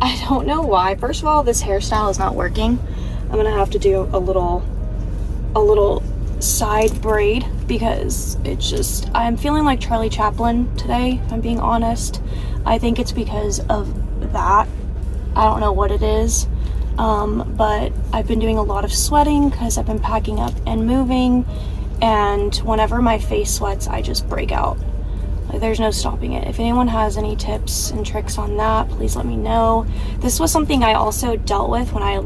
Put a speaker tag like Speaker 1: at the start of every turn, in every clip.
Speaker 1: I don't know why. First of all, this hairstyle is not working. I'm gonna have to do a little side braid because it's just, I'm feeling like Charlie Chaplin today, if I'm being honest. I think it's because of that. I don't know what it is, but I've been doing a lot of sweating because I've been packing up and moving, and whenever my face sweats, I just break out. Like, there's no stopping it. If anyone has any tips and tricks on that, please let me know. This was something I also dealt with when I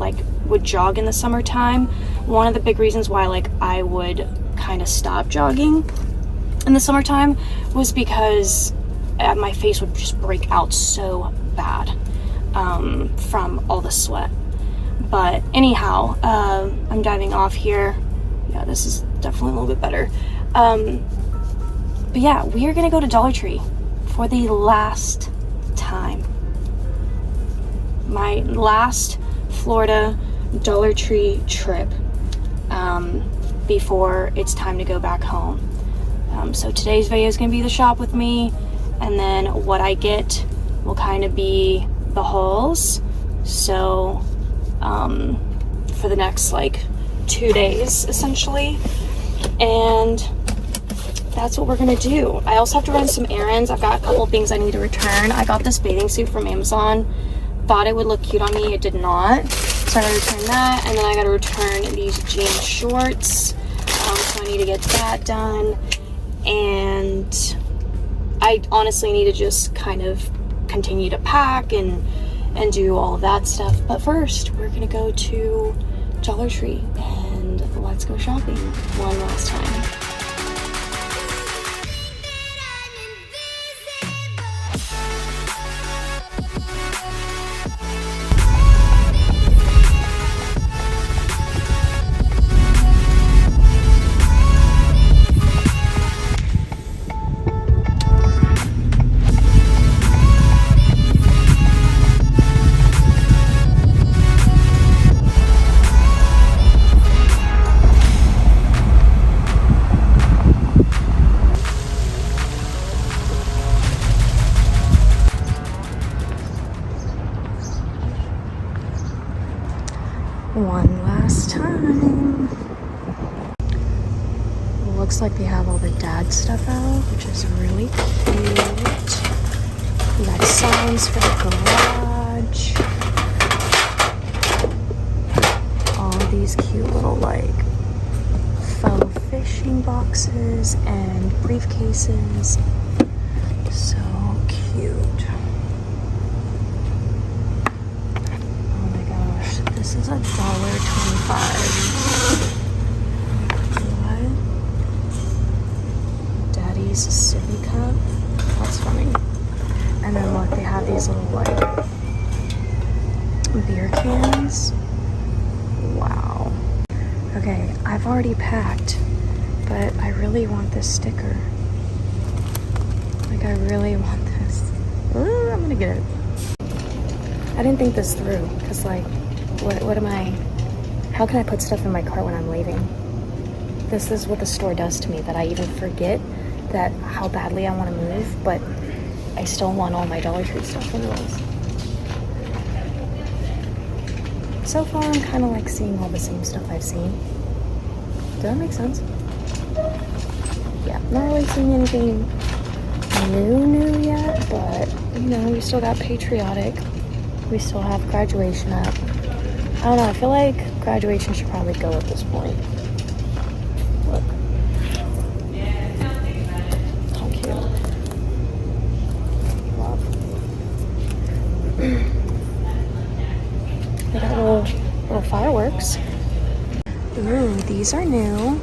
Speaker 1: would jog in the summertime. One of the big reasons why I would kind of stop jogging in the summertime was because my face would just break out so bad from all the sweat. But anyhow, I'm diving off here. Yeah, this is definitely a little bit better. But yeah, we are gonna go to Dollar Tree for the last time. My last Florida Dollar Tree trip before it's time to go back home. So today's video is gonna be the shop with me, and then what I get will kind of be the hauls. So for the next 2 days essentially, and that's what we're gonna do. I also have to run some errands. I've got a couple things I need to return. I got this bathing suit from Amazon. Thought it would look cute on me. It did not. So I gotta return that, and then I gotta return these jean shorts. So I need to get that done. And I honestly need to just kind of continue to pack and do all of that stuff. But first, we're gonna go to Dollar Tree and let's go shopping one last time. One last time. Looks like they have all the dad stuff out, which is really cute. We got signs for the garage. All these cute little faux fishing boxes and briefcases. So cute. This is $1.25. What? Daddy's sippy cup. That's funny. And then look, they have these little beer cans. Wow. Okay, I've already packed, but I really want this sticker. I really want this. Ooh, I'm gonna get it. I didn't think this through, because what am I, how can I put stuff in my cart when I'm leaving? This is what the store does to me, that I even forget that how badly I want to move, but I still want all my Dollar Tree stuff anyways. So far, I'm kind of seeing all the same stuff I've seen. Does that make sense? Yeah, not really seeing anything new yet, but we still got Patriotic. We still have graduation up. I don't know, I feel like graduation should probably go at this point. Look. How cute. Love. They got little fireworks. Ooh, these are new.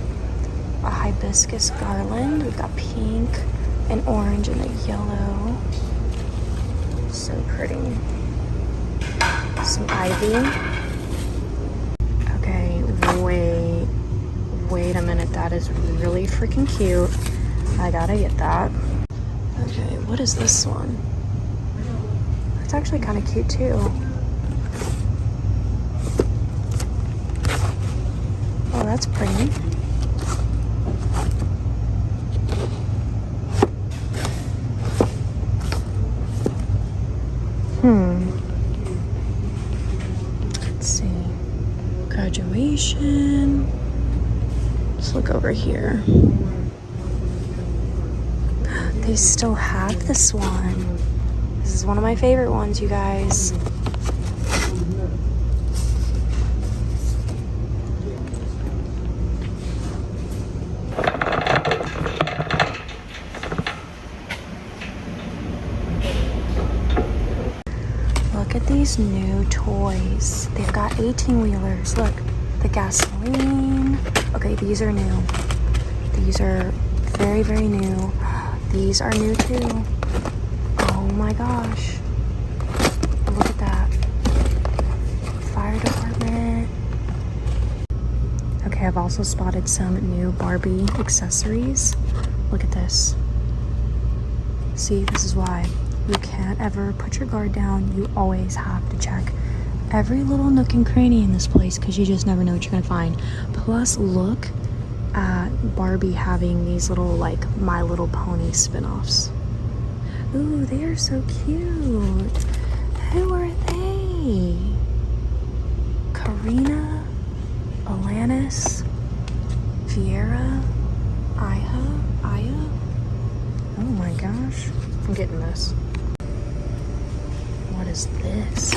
Speaker 1: A hibiscus garland. We've got pink and orange and a yellow. So pretty. Some ivy. Okay, wait a minute. That is really freaking cute. I gotta get that. Okay, what is this one? It's actually kind of cute too. Oh, that's pretty. Let's see. Graduation. Let's look over here. They still have this one. This is one of my favorite ones, you guys. Look at these new toys. They've got 18-wheelers. Look, the gasoline. Okay, these are new. These are very, very new. These are new too. Oh my gosh. Look at that. Fire department. Okay, I've also spotted some new Barbie accessories. Look at this. See, this is why you can't ever put your guard down. You always have to check every little nook and cranny in this place because you just never know what you're gonna find. Plus, look at Barbie having these little like My Little Pony spin-offs. Ooh, they are so cute. Who are they? Karina, Alanis, Viera, Aya. Oh my gosh, I'm getting this. What is this?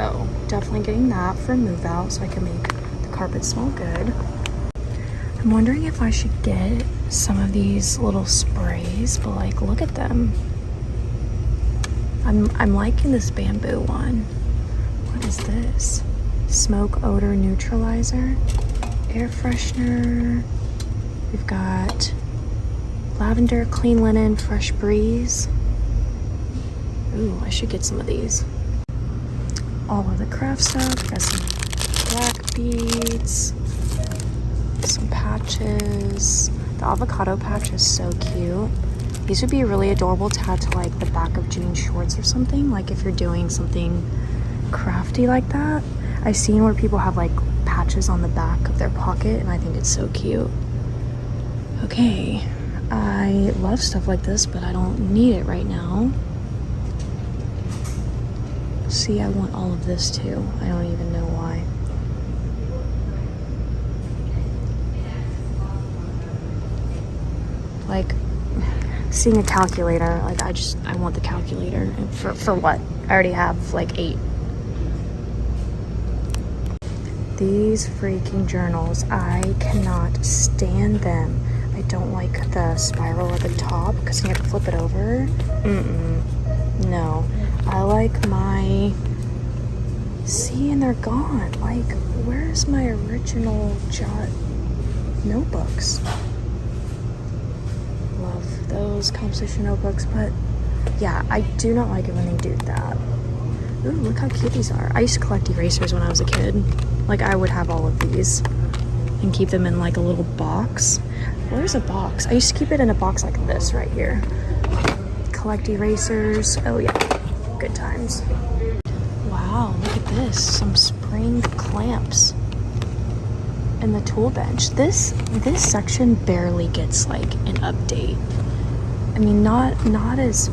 Speaker 1: Oh, definitely getting that for move out so I can make the carpet smell good. I'm wondering if I should get some of these little sprays, but like, look at them. I'm liking this bamboo one. What is this? Smoke odor neutralizer, air freshener. We've got lavender, clean linen, fresh breeze. Ooh, I should get some of these. All of the craft stuff. Got some black beads, some patches. The avocado patch is so cute. These would be really adorable to add to like the back of jean shorts or something, like if you're doing something crafty like that. I've seen where people have like patches on the back of their pocket and I think it's so cute. Okay, I love stuff like this, but I don't need it right now. See, I want all of this too. I don't even know why. Like, seeing a calculator, like I want the calculator. And for what? I already have like 8. These freaking journals, I cannot stand them. I don't like the spiral at the top because you have to flip it over. No. I like my... See, and they're gone. Like, where's my original jot notebooks? Love those composition notebooks, but yeah, I do not like it when they do that. Ooh, look how cute these are. I used to collect erasers when I was a kid. Like, I would have all of these and keep them in like a little box. Where's a box? I used to keep it in a box like this right here. Collect erasers. Oh yeah, good times. Wow, look at this. Some spring clamps in the tool bench. This section barely gets like an update. I mean, not as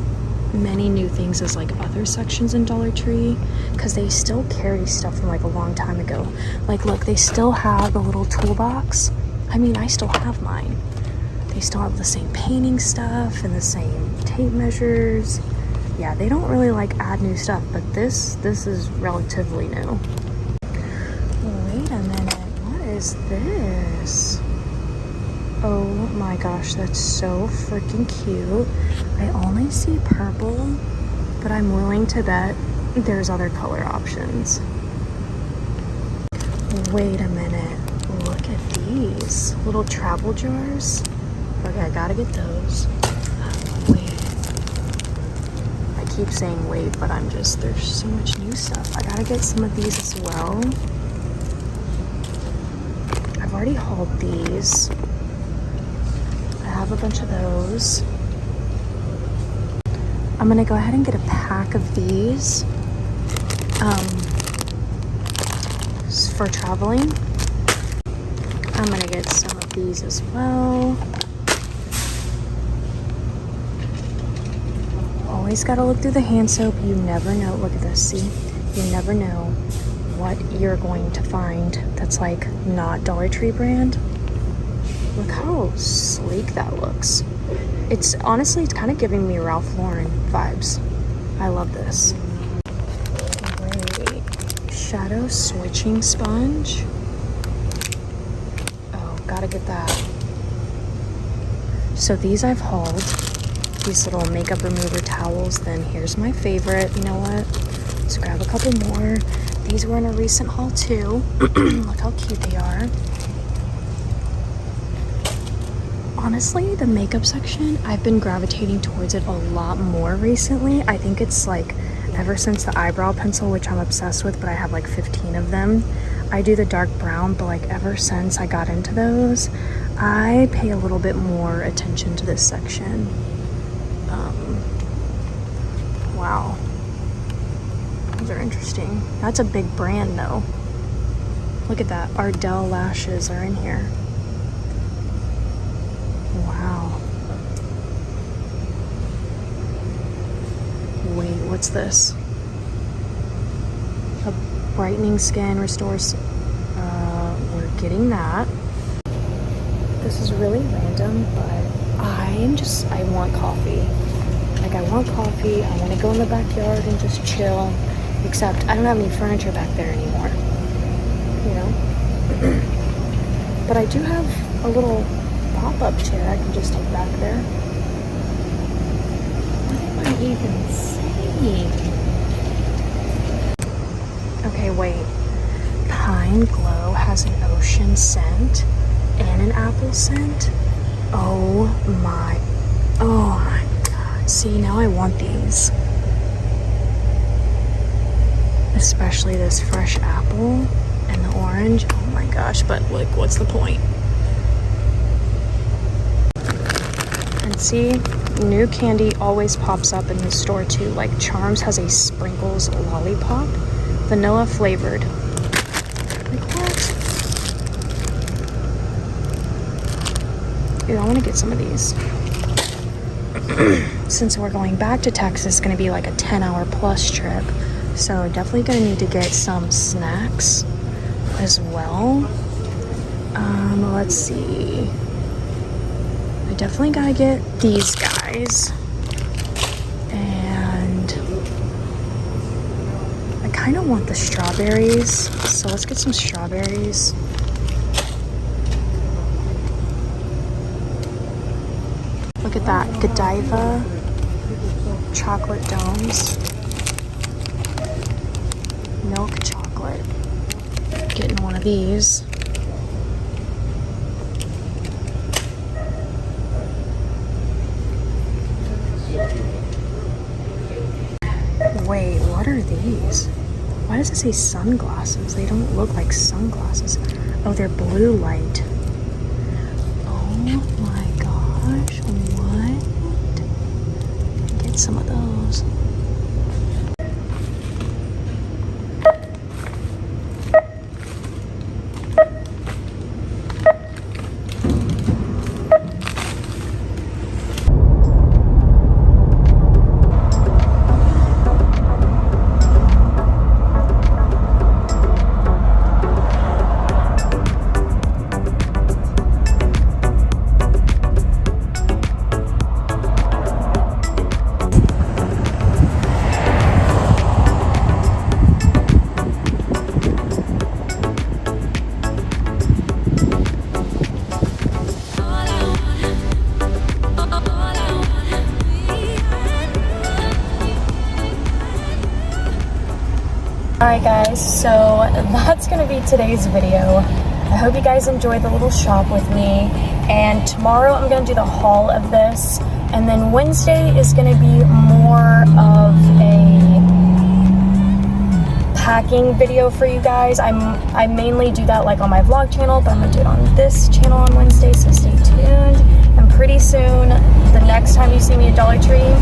Speaker 1: many new things as like other sections in Dollar Tree, because they still carry stuff from like a long time ago. Like, look, they still have the little toolbox. I mean, I still have mine. They still have the same painting stuff and the same tape measures. Yeah, they don't really like add new stuff, but this is relatively new. Wait a minute, what is this? Oh my gosh, that's so freaking cute. I only see purple, but I'm willing to bet there's other color options. Wait a minute, look at these little travel jars. Okay, I gotta get those. Wait. I keep saying wait, but there's so much new stuff. I gotta get some of these as well. I've already hauled these. I have a bunch of those. I'm gonna go ahead and get a pack of these for traveling. I'm gonna get some of these as well. always gotta look through the hand soap. You never know. Look at this, see? You never know what you're going to find that's like not Dollar Tree brand. Look how sleek that looks. It's honestly, it's kind of giving me Ralph Lauren vibes. I love this. Great. Shadow switching sponge. Oh, gotta get that. So these I've hauled. These little makeup remover towels. Then here's my favorite. You know what? Let's grab a couple more. These were in a recent haul too. Look how cute they are. Honestly, the makeup section, I've been gravitating towards it a lot more recently. I think it's like ever since the eyebrow pencil, which I'm obsessed with, but I have like 15 of them. I do the dark brown, but like ever since I got into those, I pay a little bit more attention to this section. Wow. Those are interesting. That's a big brand though. Look at that. Ardell lashes are in here. Wow. Wait, what's this? A brightening skin restores. We're getting that. This is really random, but I want coffee. Like, I want coffee. I want to go in the backyard and just chill. Except I don't have any furniture back there anymore. You know? But I do have a little pop-up chair I can just take back there. What am I even saying? Okay, wait. Pine Glow has an ocean scent and an apple scent. Oh my god. See, now I want these. Especially this fresh apple and the orange. Oh my gosh, but like, what's the point? And see, new candy always pops up in the store too. Like Charms has a Sprinkles lollipop, vanilla flavored. Like what? Dude, I want to get some of these. Since we're going back to Texas, it's going to be like a 10-hour plus trip. So definitely going to need to get some snacks as well. Let's see. I definitely gotta get these guys. And I kind of want the strawberries. So let's get some strawberries. Look at that. Godiva chocolate domes. Milk chocolate. Getting one of these. Wait, what are these? Why does it say sunglasses? They don't look like sunglasses. Oh, they're blue light. Oh my gosh, what? Get some of those. Alright guys, so that's going to be today's video. I hope you guys enjoyed the little shop with me, and tomorrow I'm going to do the haul of this, and then Wednesday is going to be more of a packing video for you guys. I mainly do that like on my vlog channel, but I'm going to do it on this channel on Wednesday, so stay tuned. And pretty soon, the next time you see me at Dollar Tree,